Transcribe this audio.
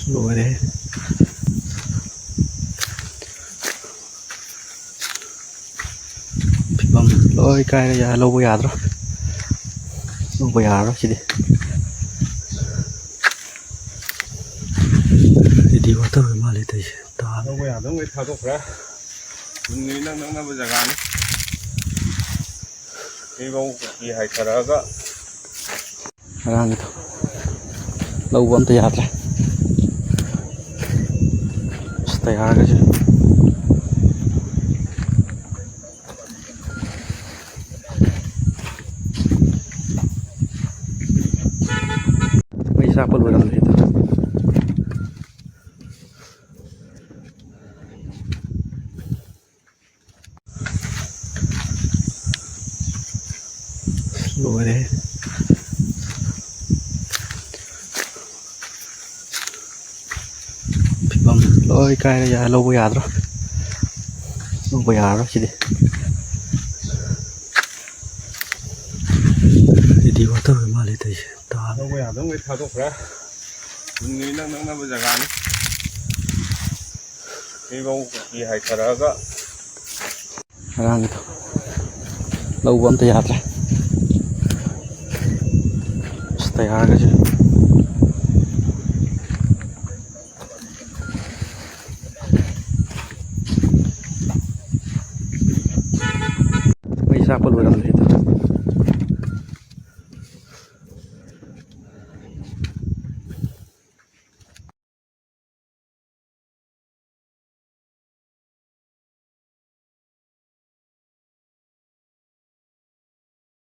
ꯂꯣꯏꯔꯦ ꯐꯤꯕꯝ ꯂꯣꯏ ꯀꯥꯏꯔꯦ ꯂꯧꯕ ꯌꯥꯗ꯭ꯔꯣ ꯂꯧꯕ ꯌꯥꯔꯔꯣꯏ ꯁꯤꯗꯤ ꯁꯤꯗꯤ ꯋꯥꯇꯔ ꯃꯥꯜꯂꯦ ꯇꯧꯔꯤꯁꯦ ꯂꯧꯕ ꯌꯥꯗꯕꯈꯩ ꯊꯥꯗꯣꯛꯈ꯭ꯔꯦ ꯌꯨꯝꯒꯤ ꯏꯅꯛ ꯅꯛꯅꯕ ꯖꯒꯥꯅꯤ ꯁꯤꯐꯧ ꯀꯨꯀꯤ ꯍꯥꯏꯊꯔꯛꯑꯒ ꯉꯔꯥꯡꯒꯤꯗꯣ ꯂꯧꯕ ꯑꯝꯇ ꯌꯥꯗ꯭ꯔꯦ ꯇꯌꯥꯔꯒꯁꯦ ꯃꯩ ꯆꯥꯛꯄ ꯂꯣꯏꯔꯝꯗ꯭ꯔꯦ ꯂꯣꯏꯔꯦ ꯐꯤꯕꯝ ꯂꯣꯏ ꯀꯥꯏꯔꯦ ꯂꯧꯕ ꯌꯥꯗ꯭ꯔꯣ ꯂꯧꯕ ꯌꯥꯔꯔꯣꯏ ꯁꯤꯗꯤ ꯁꯤꯗꯤ ꯋꯥꯇꯔ ꯃꯥꯜꯂꯦ ꯇꯧꯔꯤꯁꯦ ꯂꯧꯕ ꯌꯥꯗꯕꯈꯩ ꯊꯥꯗꯣꯛꯈ꯭ꯔꯦ ꯌꯨꯝꯒꯤ ꯏꯅꯛ ꯅꯛꯅꯕ ꯖꯒꯥꯅꯤ ꯁꯤꯐꯧ ꯀꯨꯀꯤ ꯍꯥꯏꯊꯔꯛꯑꯒ ꯉꯔꯥꯡꯒꯤꯗꯣ ꯂꯧꯕ ꯑꯝꯇ ꯌꯥꯗ꯭ꯔꯦ ꯇꯌꯥꯔꯒꯁꯦ ꯃꯩ ꯆꯥꯛꯄ ꯂꯣꯏꯔꯝꯗ꯭ꯔꯦ